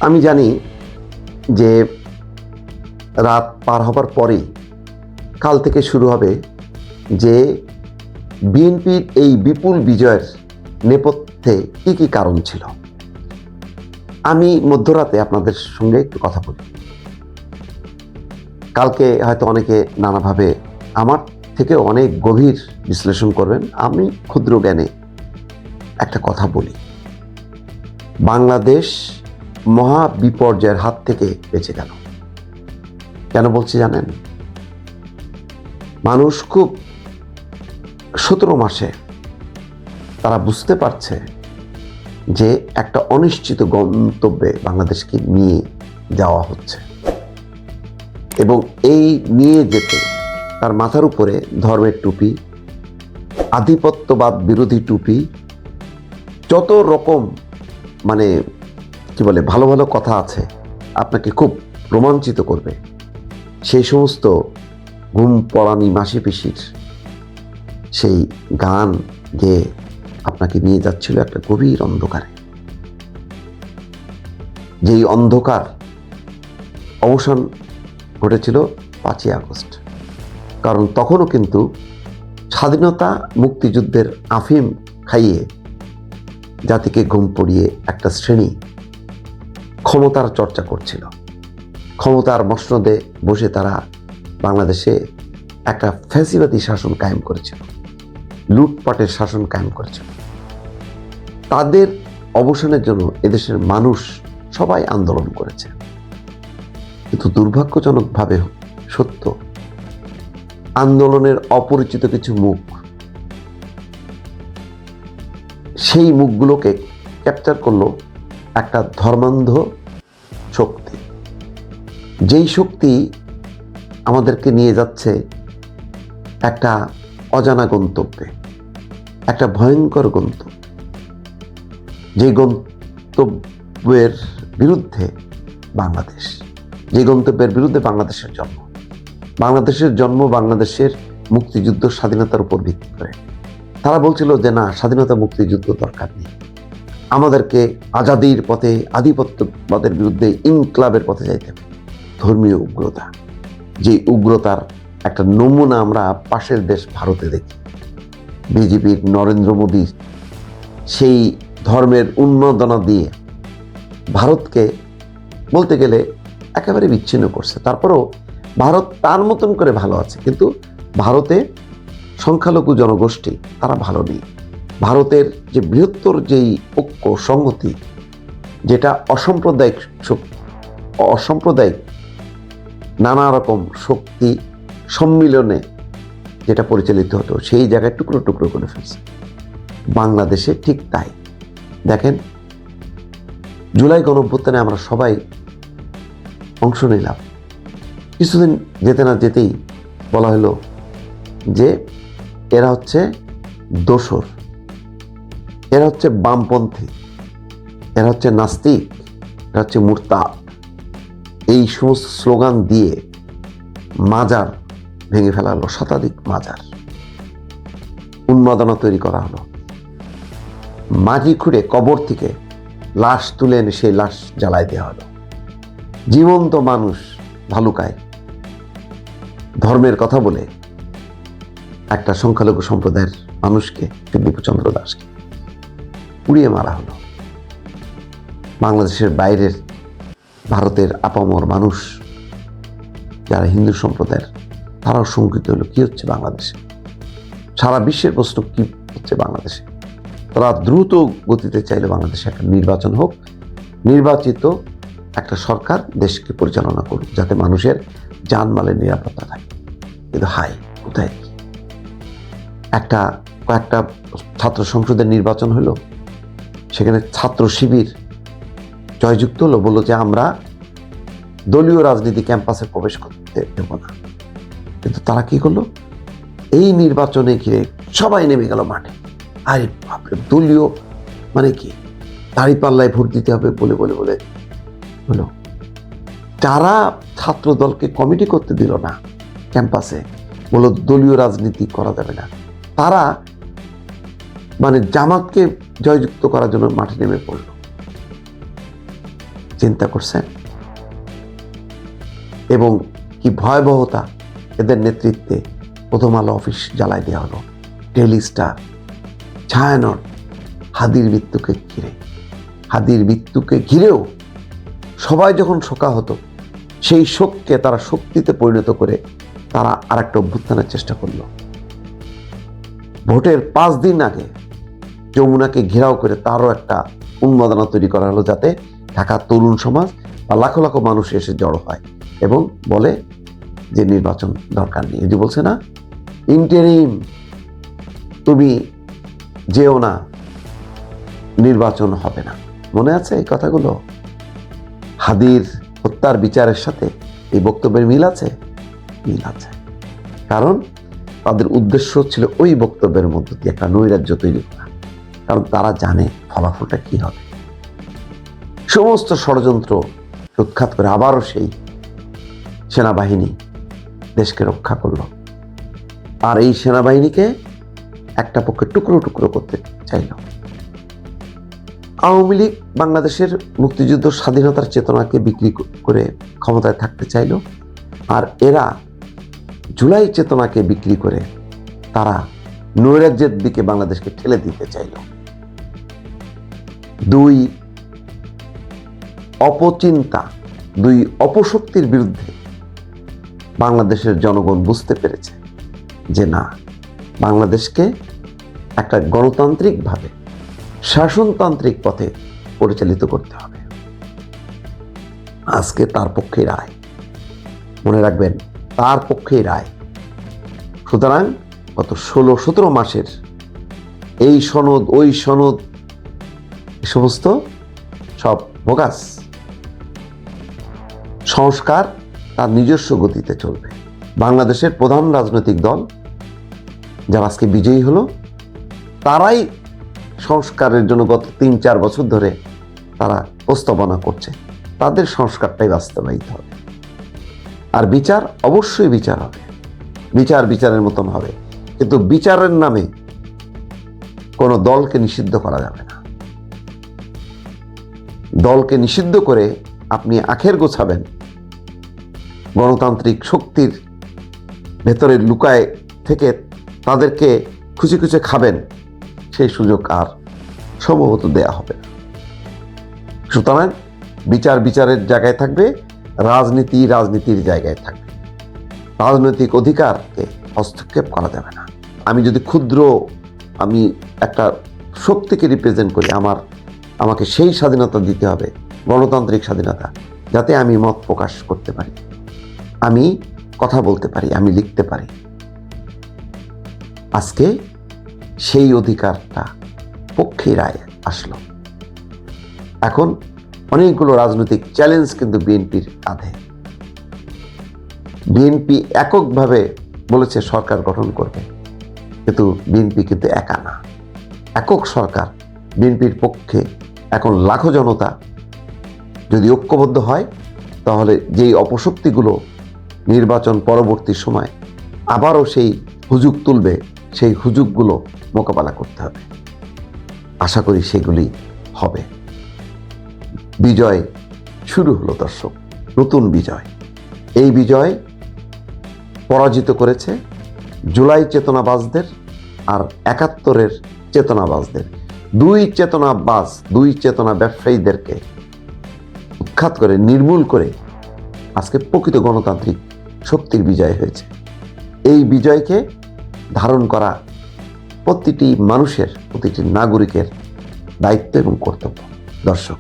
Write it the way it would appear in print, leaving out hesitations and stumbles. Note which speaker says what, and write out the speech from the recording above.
Speaker 1: আমি জানি যে রাত পার হবার পরেই কাল থেকে শুরু হবে যে বিএনপির এই বিপুল বিজয়ের নেপথ্যে কী কী কারণ ছিল। আমি মধ্যরাতে আপনাদের সঙ্গে একটু কথা বলি। কালকে হয়তো অনেকে নানাভাবে আমার থেকে অনেক গভীর বিশ্লেষণ করবেন। আমি ক্ষুদ্র জ্ঞানে একটা কথা বলি। বাংলাদেশ মহা বিপর্যয়ের হাত থেকে বেঁচে গেল। কেন বলছি জানেন? মানুষ খুব 17 মাসে তারা বুঝতে পারছে যে একটা অনিশ্চিত গন্তব্যে বাংলাদেশকে নিয়ে যাওয়া হচ্ছে, এবং এই নিয়ে যেতে তার মাথার উপরে ধর্মের টুপি, আধিপত্যবাদ বিরোধী টুপি, যত রকম কি বলে ভালো ভালো কথা আছে আপনাকে খুব রোমাঞ্চিত করবে, সেই সমস্ত ঘুম পড়ানি মাসি পিসির সেই গান গেয়ে আপনাকে নিয়ে যাচ্ছিল একটা গভীর অন্ধকারে। যেই অন্ধকার অবসান ঘটেছিল 5ই আগস্ট। কারণ তখনও কিন্তু স্বাধীনতা মুক্তিযুদ্ধের আফিম খাইয়ে জাতিকে ঘুম পড়িয়ে একটা শ্রেণী ক্ষমতার চর্চা করছিল। ক্ষমতার মসনদে বসে তারা বাংলাদেশে একটা ফ্যাসিবাদী শাসন কায়েম করেছিল, লুটপাটের শাসন কায়েম করেছিল। তাদের অবসানের জন্য এদেশের মানুষ সবাই আন্দোলন করেছে। কিন্তু দুর্ভাগ্যজনকভাবে সত্য, আন্দোলনের অপরিচিত কিছু মুখ, সেই মুখগুলোকে ক্যাপচার করলো একটা ধর্মান্ধ শক্তি। যেই শক্তি আমাদেরকে নিয়ে যাচ্ছে একটা অজানা গন্তব্যে, একটা ভয়ঙ্কর গন্তব্য। যে গন্তব্যের বিরুদ্ধে বাংলাদেশ, যে গন্তব্যের বিরুদ্ধে বাংলাদেশের জন্ম। বাংলাদেশের জন্ম বাংলাদেশের মুক্তিযুদ্ধ স্বাধীনতার উপর ভিত্তি করে। তারা বলছিল যে না, স্বাধীনতা মুক্তিযুদ্ধ দরকার নেই, আমাদেরকে আজাদির পথে, আধিপত্যবাদের বিরুদ্ধে ইনকলাবের পথে যাইতে হবে। ধর্মীয় উগ্রতা, যে উগ্রতার একটা নমুনা আমরা পাশের দেশ ভারতে দেখি। বিজেপির নরেন্দ্র মোদী সেই ধর্মের উন্মাদনা দিয়ে ভারতকে বলতে গেলে একেবারে বিচ্ছিন্ন করছে। তারপরেও ভারত তার মতন করে ভালো আছে, কিন্তু ভারতে সংখ্যালঘু জনগোষ্ঠী তারা ভালো নেই। ভারতের যে বৃহত্তর যেই ঐক্য সংহতি, যেটা অসাম্প্রদায়িক নানা রকম শক্তি সম্মিলনে যেটা পরিচালিত হতো, সেই জায়গায় টুকরো টুকরো করে ফেলছে। বাংলাদেশে ঠিক তাই। দেখেন, জুলাই গণঅভ্যুত্থানে আমরা সবাই অংশ নিলাম। কিছুদিন যেতে না যেতেই বলা হলো যে এরা হচ্ছে দোসর, এরা হচ্ছে বামপন্থী, এরা হচ্ছে নাস্তিক, এরা হচ্ছে মুরতাদ। এই সমস্ত স্লোগান দিয়ে মাজার ভেঙে ফেলা হলো, শতাধিক মাজার, উন্মাদনা তৈরি করা হলো। মাটি খুঁড়ে কবর থেকে লাশ তুলে এনে সেই লাশ জ্বালাই দেওয়া হলো। জীবন্ত মানুষ ভালুকায় ধর্মের কথা বলে একটা সংখ্যালঘু সম্প্রদায়ের মানুষকে, দীপচন্দ্র দাসকে পুড়িয়ে মারা হলো। বাংলাদেশের বাইরের ভারতের আপামর মানুষ যারা হিন্দু সম্প্রদায়ের, তারাও শঙ্কিত হলো কি হচ্ছে বাংলাদেশে। সারা বিশ্বের প্রশ্ন কি হচ্ছে বাংলাদেশে। তারা দ্রুত গতিতে চাইলে বাংলাদেশে একটা নির্বাচন হোক, নির্বাচিত একটা সরকার দেশকে পরিচালনা করুক, যাতে মানুষের জানমালের নিরাপত্তা থাকে। কিন্তু হাই, কোথায় কি? কয়েকটা ছাত্র সংসদের নির্বাচন হলো, সেখানে ছাত্র শিবির জয়যুক্ত হলো, বললো যে আমরা দলীয় রাজনীতি ক্যাম্পাসে প্রবেশ করতে দেব না। কিন্তু তারা কি করলো? এই নির্বাচনে ঘিরে সবাই নেমে গেল মাঠে। আরে বাপরে, দলীয় কি দাঁড়িপাল্লায় ভোট দিতে হবে বলে বলে বলে হলো। যারা ছাত্র দলকে কমিটি করতে দিল না ক্যাম্পাসে, বললো দলীয় রাজনীতি করা যাবে না, তারা জামাতকে জয়যুক্ত করার জন্য মাঠে নেমে পড়ল। চিন্তা করছেন? এবং কি ভয়াবহতা, এদের নেতৃত্বে প্রথম আলো অফিস জ্বালায় দেওয়া হলো, ডেইলি স্টার, ছায়ানট, হাদির মৃত্যুকে ঘিরেও সবাই যখন শোকাহত, সেই শোককে তারা শক্তিতে পরিণত করে তারা আর একটা অভ্যুত্থানের চেষ্টা করলো। ভোটের 5 দিন আগে যমুনাকে ঘেরাও করে তারও একটা উন্মাদনা তৈরি করা হলো, যাতে ঢাকার তরুণ সমাজ বা লাখো লাখো মানুষ এসে জড়ো হয় এবং বলে যে নির্বাচন দরকার নেই। এই যে বলছে না, ইন্টারিম, তুমি যেও না, নির্বাচন হবে না। মনে আছে এই কথাগুলো? হাদির হত্যার বিচারের সাথে এই বক্তব্যের মিল আছে? মিল আছে। কারণ তাদের উদ্দেশ্য ছিল ওই বক্তব্যের মধ্য দিয়ে একটা নৈরাজ্য তৈরি করা। কারণ তারা জানে ফলাফলটা কি হবে। সমস্ত ষড়যন্ত্র উৎখাত করে আবারও সেই সেনাবাহিনী দেশকে রক্ষা করলো। আর এই সেনাবাহিনীকে একটা পক্ষে টুকরো টুকরো করতে চাইল। আওয়ামী লীগ বাংলাদেশের মুক্তিযুদ্ধ স্বাধীনতার চেতনাকে বিক্রি করে ক্ষমতায় থাকতে চাইল, আর এরা জুলাই চেতনাকে বিক্রি করে তারা নৈরাজ্যের দিকে বাংলাদেশকে ঠেলে দিতে চাইল। দুই অপচিন্তা, দুই অপশক্তির বিরুদ্ধে বাংলাদেশের জনগণ বুঝতে পেরেছে যে না, বাংলাদেশকে একটা গণতান্ত্রিকভাবে শাসনতান্ত্রিক পথে পরিচালিত করতে হবে। আজকে তার পক্ষে রায়, মনে রাখবেন, তার পক্ষেই রায়। সুতরাং গত 16-17 মাসের এই সনদ ওই সনদ সমস্ত সব বোগাস। সংস্কার তার নিজস্ব গতিতে চলবে। বাংলাদেশের প্রধান রাজনৈতিক দল যারা আজকে বিজয়ী হলো, তারাই সংস্কারের জন্য গত 3-4 বছর ধরে তারা প্রস্তাবনা করছে। তাদের সংস্কারটাই বাস্তবায়িত হবে। আর বিচার, অবশ্যই বিচার হবে, বিচারের মতন হবে। কিন্তু বিচারের নামে কোনো দলকে নিষিদ্ধ করা যাবে না। দলকে নিষিদ্ধ করে আপনি আখের গোছাবেন, গণতান্ত্রিক শক্তির ভেতরে লুকায় থেকে তাদেরকে খুঁজে খুঁজে খাবেন, সেই সুযোগ আর সম্ভবত দেয়া হবে না। সুতরাং বিচারের জায়গায় থাকবে, রাজনীতির জায়গায় থাকবে। রাজনৈতিক অধিকারকে হস্তক্ষেপ করা যাবে না। আমি যদি আমি একটা শক্তিকে রিপ্রেজেন্ট করি, আমাকে সেই স্বাধীনতা দিতে হবে, গণতান্ত্রিক স্বাধীনতা, যাতে আমি মত প্রকাশ করতে পারি, আমি কথা বলতে পারি, আমি লিখতে পারি। আজকে সেই অধিকারটা পক্ষে রায় আসলো। এখন অনেকগুলো রাজনৈতিক চ্যালেঞ্জ কিন্তু বিএনপির কাঁধে। বিএনপি এককভাবে বলেছে সরকার গঠন করবে, কিন্তু বিএনপি কিন্তু একা না, একক সরকার। বিএনপির পক্ষে এখন লাখো জনতা যদি ঐক্যবদ্ধ হয়, তাহলে যেই অপশক্তিগুলো নির্বাচন পরবর্তী সময় আবারও সেই হুজুগ তুলবে, সেই হুজুগগুলো মোকাবেলা করতে হবে। আশা করি সেগুলি হবে। বিজয় শুরু হলো দর্শক, নতুন বিজয়। এই বিজয় পরাজিত করেছে জুলাই চেতনাবাজদের আর 71-এর চেতনাবাজদের। দুই চেতনা ব্যবসায়ীদেরকে উৎখাত করে, নির্মূল করে আজকে প্রকৃত গণতান্ত্রিক শক্তির বিজয় হয়েছে। এই বিজয়কে ধারণ করা প্রতিটি মানুষের, প্রতিটি নাগরিকের দায়িত্ব এবং কর্তব্য। দর্শক,